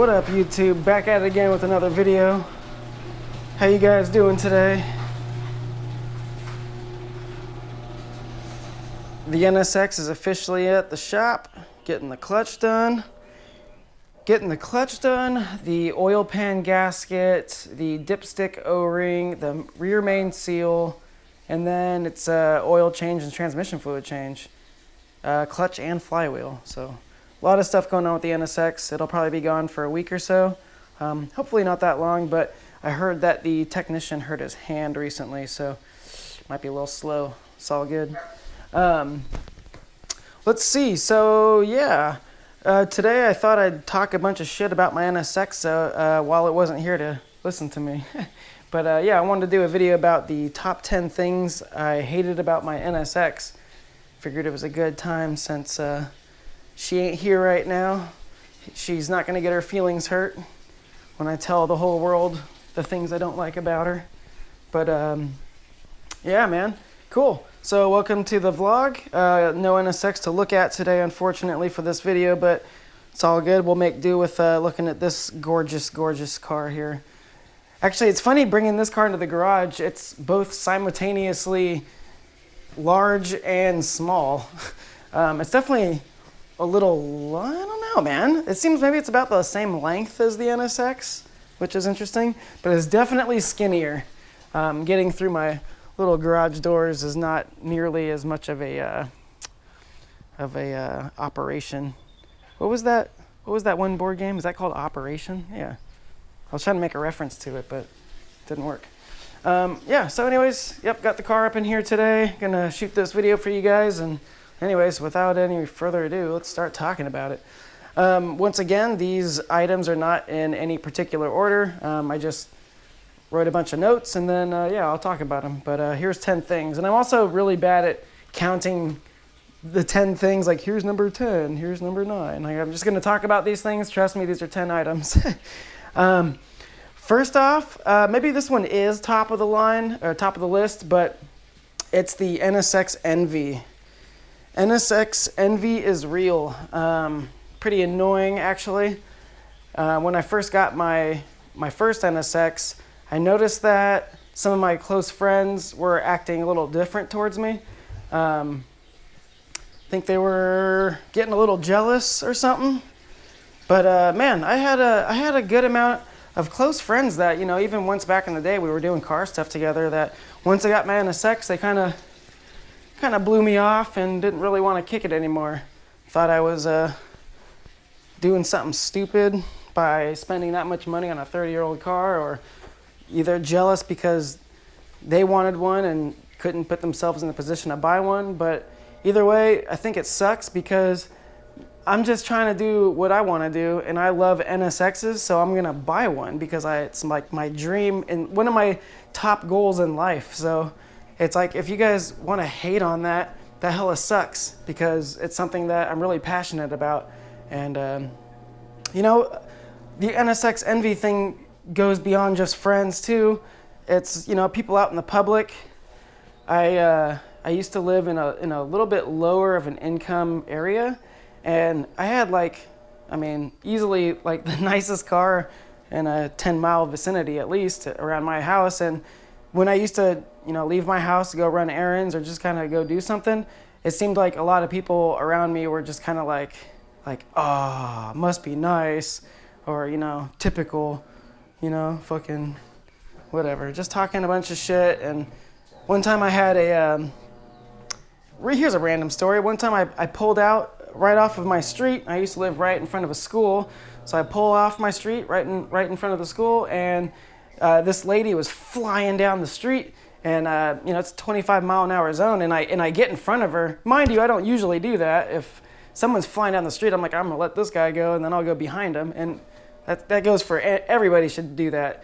What up, YouTube? Back at it again with another video. How you guys doing today? The NSX is officially at the shop, getting the clutch done. The oil pan gasket, the dipstick O-ring, the rear main seal, and then it's oil change and transmission fluid change. Clutch and flywheel. So a lot of stuff going on with the NSX. It'll probably be gone for a week or so. Hopefully not that long, but I heard that the technician hurt his hand recently, so might be a little slow. It's all good. Let's see. So yeah, today I thought I'd talk a bunch of shit about my NSX while it wasn't here to listen to me. But yeah, I wanted to do a video about the top 10 things I hated about my NSX. Figured it was a good time since she ain't here right now. She's not gonna get her feelings hurt when I tell the whole world the things I don't like about her. But yeah, man, cool. So welcome to the vlog. No NSX to look at today, unfortunately, for this video, but it's all good. We'll make do with looking at this gorgeous, gorgeous car here. Actually, it's funny bringing this car into the garage. It's both simultaneously large and small. It's definitely a little, I don't know, man. It seems maybe it's about the same length as the NSX, which is interesting, but it's definitely skinnier. Getting through my little garage doors is not nearly as much of a operation. What was that one board game? Is that called Operation? Yeah. I was trying to make a reference to it, but it didn't work. Yeah, so anyways, yep, got the car up in here today. Gonna shoot this video for you guys, and anyways, without any further ado, let's start talking about it. Once again, these items are not in any particular order. I just wrote a bunch of notes, and then yeah, I'll talk about them. But here's 10 things, and I'm also really bad at counting the 10 things, like here's number 10, here's number 9. Like, I'm just gonna talk about these things. Trust me, these are 10 items. First off, maybe this one is top of the line, or top of the list, but it's the NSX Envy. NSX Envy is real. Pretty annoying, actually. When I first got my first NSX, I noticed that some of my close friends were acting a little different towards me. I think they were getting a little jealous or something. But man, I had a good amount of close friends that, you know, even once back in the day we were doing car stuff together, that once I got my NSX, they kind of blew me off and didn't really want to kick it anymore. Thought I was doing something stupid by spending that much money on a 30-year-old car, or either jealous because they wanted one and couldn't put themselves in the position to buy one. But either way, I think it sucks because I'm just trying to do what I want to do, and I love NSXs, so I'm gonna buy one because it's like my dream and one of my top goals in life. So it's like, if you guys want to hate on that, that hella sucks, because it's something that I'm really passionate about. And you know, the NSX Envy thing goes beyond just friends too. It's, you know, people out in the public. I used to live in a little bit lower of an income area, and I had, like, I mean, easily like the nicest car in a 10-mile vicinity at least around my house. And when I used to, you know, leave my house to go run errands or just kind of go do something, it seemed like a lot of people around me were just kind of like, oh, must be nice, or, you know, typical, you know, fucking whatever, just talking a bunch of shit. And one time I had here's a random story. One time I pulled out right off of my street. I used to live right in front of a school, so I pull off my street right in front of the school, and this lady was flying down the street, and you know, it's a 25-mile-an-hour zone, and I get in front of her. Mind you, I don't usually do that. If someone's flying down the street, I'm like, I'm gonna let this guy go, and then I'll go behind him. And that goes for everybody should do that.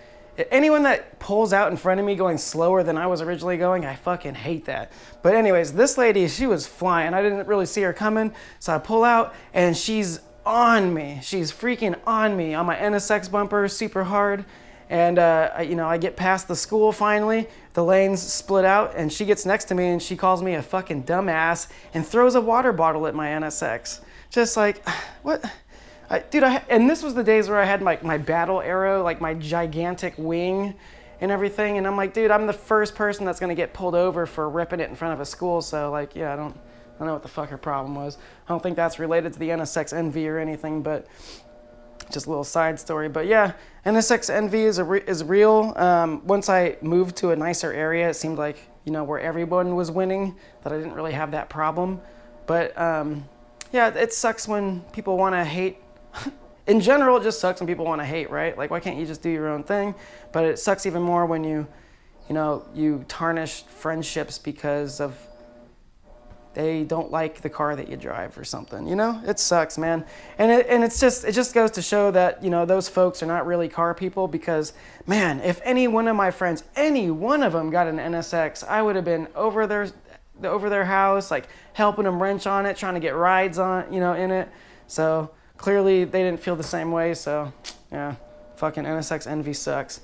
Anyone that pulls out in front of me going slower than I was originally going, I fucking hate that. But anyways, this lady, she was flying. I didn't really see her coming, so I pull out, and she's on me. She's freaking on me on my NSX bumper, super hard. And you know, I get past the school finally. The lanes split out, and she gets next to me, and she calls me a fucking dumbass and throws a water bottle at my NSX. Just like, what? And this was the days where I had my battle arrow, like my gigantic wing and everything. And I'm like, dude, I'm the first person that's going to get pulled over for ripping it in front of a school. So like, yeah, I don't know what the fuck her problem was. I don't think that's related to the NSX Envy or anything, but just a little side story. But yeah, NSX Envy is real. Once I moved to a nicer area, it seemed like, you know, where everyone was winning, that I didn't really have that problem. But yeah, it sucks when people want to hate. In general, it just sucks when people want to hate, right? Like, why can't you just do your own thing? But it sucks even more when you tarnish friendships because of they don't like the car that you drive or something. You know, it sucks, man. And it just goes to show that, you know, those folks are not really car people, because, man, if any one of my friends, any one of them got an NSX, I would have been over their house, like helping them wrench on it, trying to get rides on, you know, in it. So clearly they didn't feel the same way. So yeah, fucking NSX Envy sucks.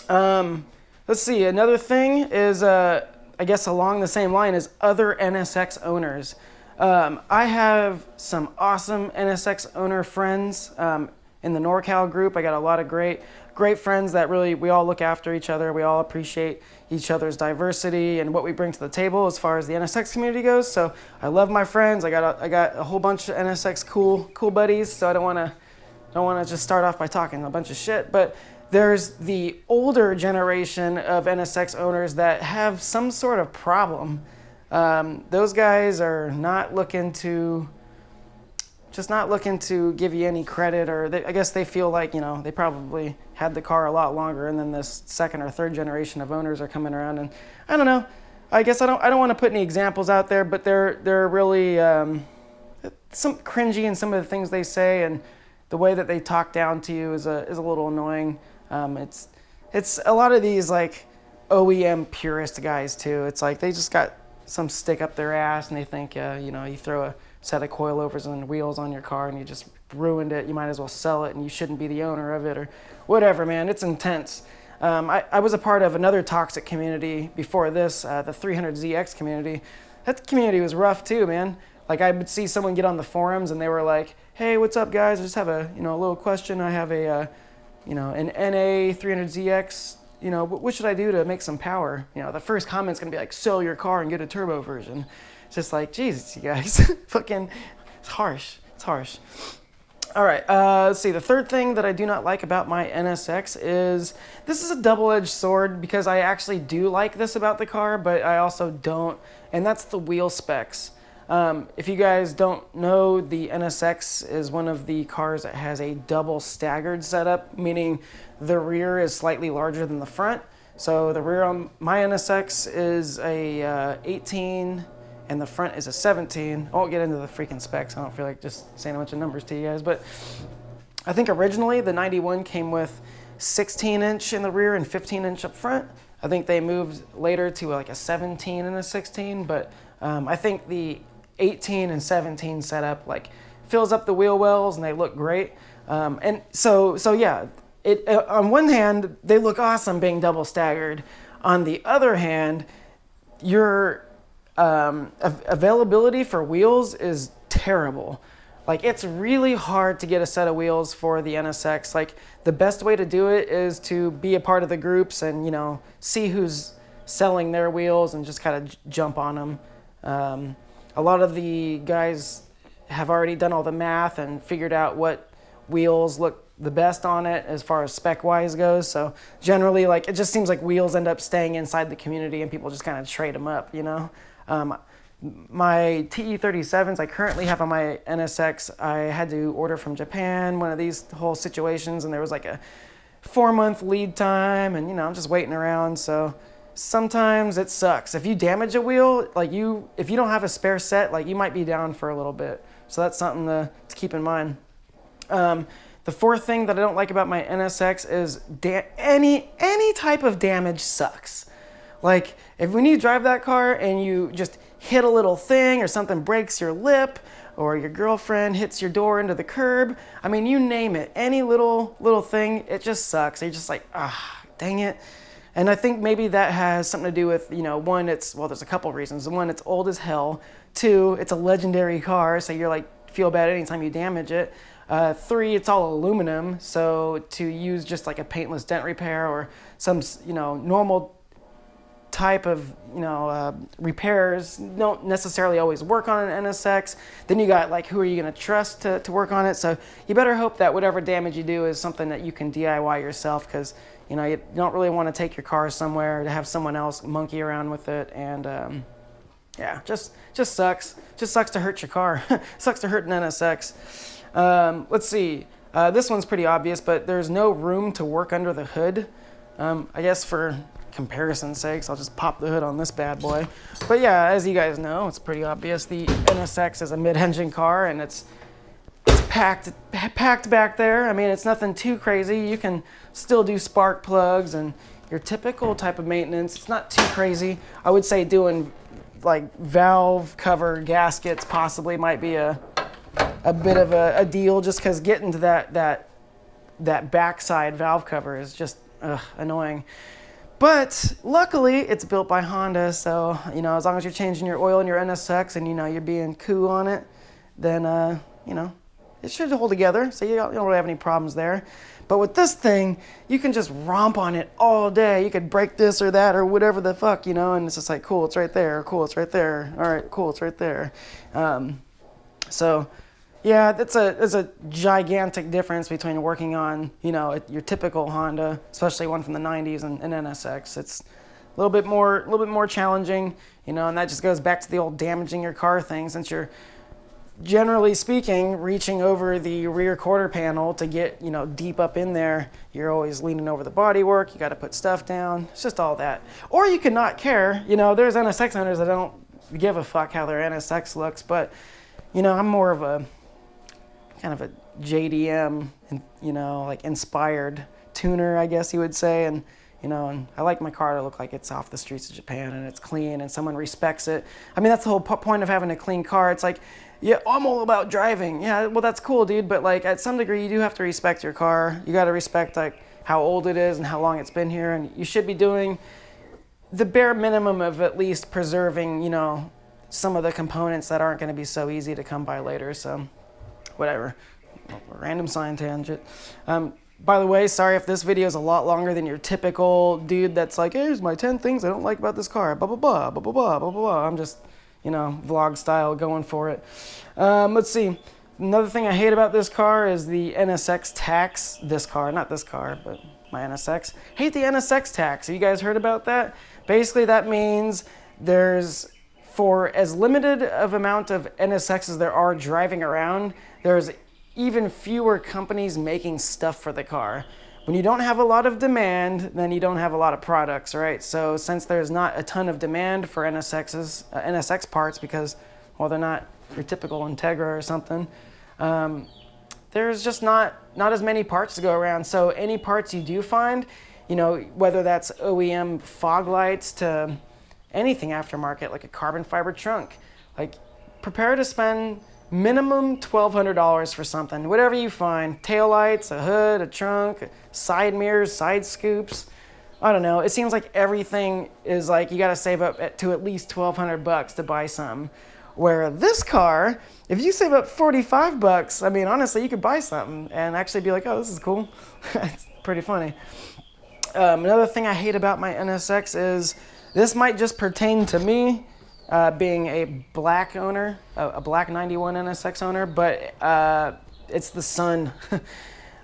Let's see. Another thing is, I guess along the same line, is other NSX owners. I have some awesome NSX owner friends in the NorCal group. I got a lot of great friends that really, we all look after each other. We all appreciate each other's diversity and what we bring to the table as far as the NSX community goes. So I love my friends. I got a whole bunch of NSX cool buddies. So I don't want to just start off by talking a bunch of shit. But there's the older generation of NSX owners that have some sort of problem. Those guys are not looking to give you any credit, or I guess they feel like, you know, they probably had the car a lot longer, and then this second or third generation of owners are coming around, and I don't know. I guess I don't want to put any examples out there, but they're really some cringy in some of the things they say, and the way that they talk down to you is a little annoying. It's a lot of these like OEM purist guys too. It's like they just got some stick up their ass and they think, you know, you throw a set of coilovers and wheels on your car and you just ruined it. You might as well sell it and you shouldn't be the owner of it or whatever, man. It's intense. I was a part of another toxic community before this, the 300ZX community. That community was rough too, man. Like I would see someone get on the forums and they were like, hey, what's up guys? I just have a little question. I have an NA 300ZX, what should I do to make some power? The first comment's gonna be like, sell your car and get a turbo version. It's just like, Jesus, you guys, fucking, it's harsh. It's harsh. All right, let's see. The third thing that I do not like about my NSX is, this is a double-edged sword because I actually do like this about the car, but I also don't, and that's the wheel specs. If you guys don't know, the NSX is one of the cars that has a double staggered setup, meaning the rear is slightly larger than the front. So the rear on my NSX is a 18 and the front is a 17. I won't get into the freaking specs. I don't feel like just saying a bunch of numbers to you guys, but I think originally the 91 came with 16-inch in the rear and 15-inch up front. I think they moved later to like a 17 and a 16, but I think the 18 and 17 setup like fills up the wheel wells and they look great. And so yeah, on one hand, they look awesome being double staggered. On the other hand, your availability for wheels is terrible. Like, it's really hard to get a set of wheels for the NSX. Like, the best way to do it is to be a part of the groups and, see who's selling their wheels and just kind of jump on them. A lot of the guys have already done all the math and figured out what wheels look the best on it as far as spec-wise goes. So generally, like, it just seems like wheels end up staying inside the community and people just kind of trade them up, My TE37s I currently have on my NSX, I had to order from Japan, one of these whole situations, and there was like a 4-month lead time, and I'm just waiting around. So sometimes it sucks. If you damage a wheel, like if you don't have a spare set, like you might be down for a little bit. So that's something to keep in mind. The fourth thing that I don't like about my NSX is any type of damage sucks. Like, when you drive that car and you just hit a little thing or something breaks your lip or your girlfriend hits your door into the curb, I mean, you name it, any little thing, it just sucks. You're just like, dang it. And I think maybe that has something to do with, one, there's a couple reasons. One, it's old as hell. Two, it's a legendary car, so you're like, feel bad anytime you damage it. 3, it's all aluminum, so to use just like a paintless dent repair or some, you know, normal type of, you know, repairs don't necessarily always work on an NSX. Then you got like, who are you going to trust to work on it? So you better hope that whatever damage you do is something that you can DIY yourself, because, you know, you don't really want to take your car somewhere to have someone else monkey around with it. And yeah, just sucks. Just sucks to hurt your car. Sucks to hurt an NSX. Let's see. This one's pretty obvious, but there's no room to work under the hood. I guess for comparison's sakes, I'll just pop the hood on this bad boy. But yeah, as you guys know, it's pretty obvious. The NSX is a mid-engine car, and it's packed back there. I mean, it's nothing too crazy. You can still do spark plugs and your typical type of maintenance. It's not too crazy. I would say doing like valve cover gaskets possibly might be a bit of a deal, just because getting to that backside valve cover is just annoying. But luckily, it's built by Honda, so, you know, as long as you're changing your oil in your NSX and, you know, you're being cool on it, then, you know, it should hold together, so you don't really have any problems there. But with this thing, you can just romp on it all day. You could break this or that or whatever the fuck, you know, and it's just like, cool, it's right there. Cool, it's right there. All right, cool, it's right there. So, yeah, it's a gigantic difference between working on, you know, your typical Honda, especially one from the 90s, and NSX. It's a little bit more challenging, you know, and that just goes back to the old damaging your car thing, since you're, generally speaking, reaching over the rear quarter panel to get, you know, deep up in there. You're always leaning over the bodywork. You got to put stuff down. It's just all that. Or you could not care. You know, there's NSX owners that don't give a fuck how their NSX looks, but, you know, I'm more of a kind of a JDM, you know, like inspired tuner, I guess you would say. And, you know, and I like my car to look like it's off the streets of Japan and it's clean and someone respects it. I mean, that's the whole point of having a clean car. It's like, yeah, I'm all about driving. Yeah, well, that's cool, dude. But like, at some degree, you do have to respect your car. You got to respect like how old it is and how long it's been here. And you should be doing the bare minimum of at least preserving, you know, some of the components that aren't going to be so easy to come by later. So whatever, random sign tangent. By the way, sorry if this video is a lot longer than your typical dude that's like, hey, here's my 10 things I don't like about this car, blah, blah, blah, blah, blah, blah, blah, blah. I'm just, you know, vlog style going for it. Let's see. Another thing I hate about this car is the NSX tax. This car, not this car, but my NSX. Hate the NSX tax. Have you guys heard about that? Basically, that means there's, for as limited of amount of NSXs there are driving around, there's even fewer companies making stuff for the car. When you don't have a lot of demand, then you don't have a lot of products, right? So since there's not a ton of demand for NSXs, NSX parts, because, well, they're not your typical Integra or something, there's just not as many parts to go around. So any parts you do find, you know, whether that's OEM fog lights to anything aftermarket, like a carbon fiber trunk, like prepare to spend minimum $1,200 for something. Whatever you find, taillights, a hood, a trunk, side mirrors, side scoops. I don't know. It seems like everything is like you got to save up to at least $1,200 to buy some. Where this car, if you save up $45, I mean, honestly, you could buy something and actually be like, oh, this is cool. It's pretty funny. Another thing I hate about my NSX is this might just pertain to me, being a black owner, a black 91 NSX owner, but it's the sun.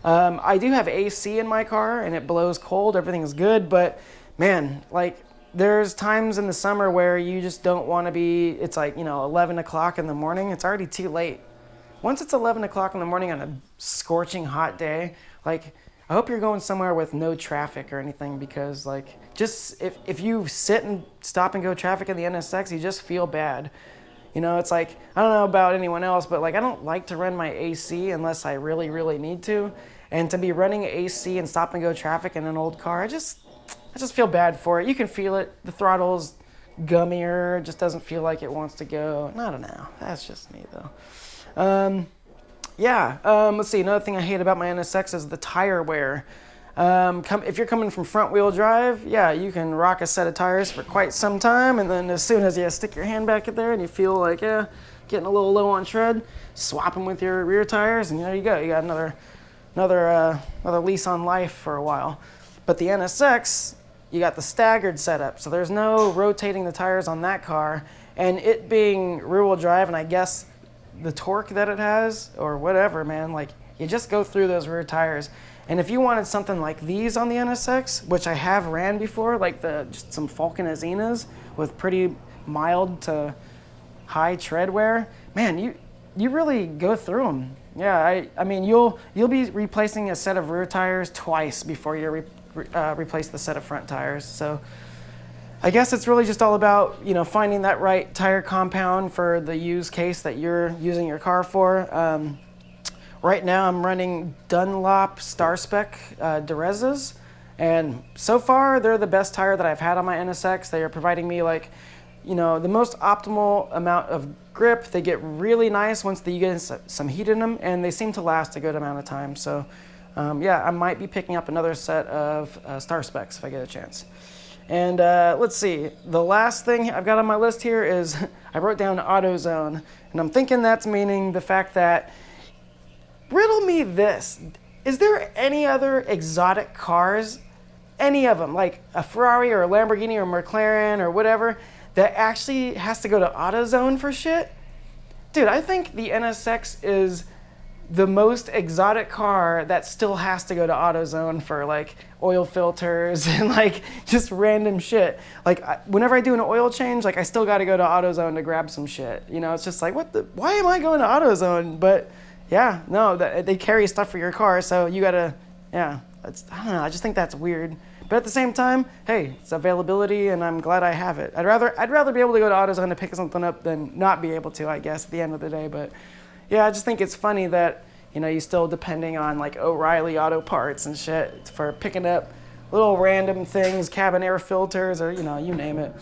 I do have AC in my car and it blows cold, everything is good, but man, like there's times in the summer where you just don't want to be, it's like, you know, 11 o'clock in the morning, it's already too late. Once it's 11 o'clock in the morning on a scorching hot day, like I hope you're going somewhere with no traffic or anything, because like just if you sit and stop and go traffic in the NSX, you just feel bad. You know, it's like, I don't know about anyone else, but like I don't like to run my AC unless I really, really need to. And to be running AC and stop and go traffic in an old car, I just feel bad for it. You can feel it. The throttle's gummier, it just doesn't feel like it wants to go. I don't know. That's just me though. Let's see. Another thing I hate about my NSX is the tire wear. If you're coming from front wheel drive, yeah, you can rock a set of tires for quite some time, and then as soon as you stick your hand back in there and you feel like, yeah, getting a little low on tread, swap them with your rear tires, and there you go. You got another lease on life for a while. But the NSX, you got the staggered setup, so there's no rotating the tires on that car, and it being rear-wheel drive, and I guess the torque that it has, or whatever, man, like, you just go through those rear tires. And if you wanted something like these on the NSX, which I have ran before, like just some Falcon Azenas with pretty mild to high tread wear, man, you really go through them. Yeah, I mean, you'll be replacing a set of rear tires twice before you replace the set of front tires. So I guess it's really just all about, you know, finding that right tire compound for the use case that you're using your car for. Right now I'm running Dunlop Star Spec Durezas, and so far they're the best tire that I've had on my NSX. They are providing me, like, you know, the most optimal amount of grip. They get really nice once you get some heat in them, and they seem to last a good amount of time. So yeah, I might be picking up another set of Star Specs if I get a chance. And let's see, the last thing I've got on my list here is I wrote down AutoZone, and I'm thinking that's meaning the fact that, riddle me this, is there any other exotic cars, any of them, like a Ferrari or a Lamborghini or McLaren or whatever, that actually has to go to AutoZone for shit? Dude, I think the NSX is the most exotic car that still has to go to AutoZone for, like, oil filters and, like, just random shit. Like, whenever I do an oil change, like, I still got to go to AutoZone to grab some shit. You know, it's just like, why am I going to AutoZone? But yeah, no, they carry stuff for your car, so you gotta, yeah, I don't know, I just think that's weird. But at the same time, hey, it's availability, and I'm glad I have it. I'd rather be able to go to AutoZone to pick something up than not be able to, I guess, at the end of the day. But yeah, I just think it's funny that, you know, you're still depending on, like, O'Reilly Auto Parts and shit for picking up little random things, cabin air filters, or, you know, you name it.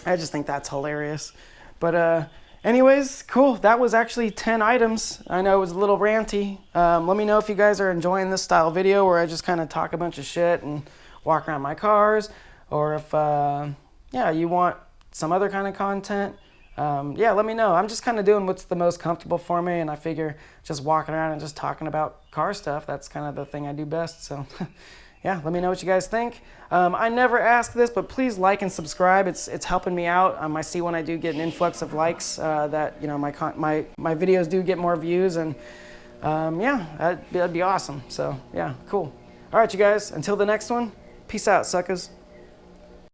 I just think that's hilarious. But anyways, cool. That was actually 10 items. I know it was a little ranty. Let me know if you guys are enjoying this style video where I just kind of talk a bunch of shit and walk around my cars, or if, yeah, you want some other kind of content. Yeah, let me know. I'm just kind of doing what's the most comfortable for me, and I figure just walking around and just talking about car stuff, that's kind of the thing I do best. So yeah, let me know what you guys think. I never ask this, but please like and subscribe. It's helping me out. I see when I do get an influx of likes that, you know, my videos do get more views, and yeah, that'd be awesome. So yeah, cool. All right, you guys, until the next one, peace out, suckers.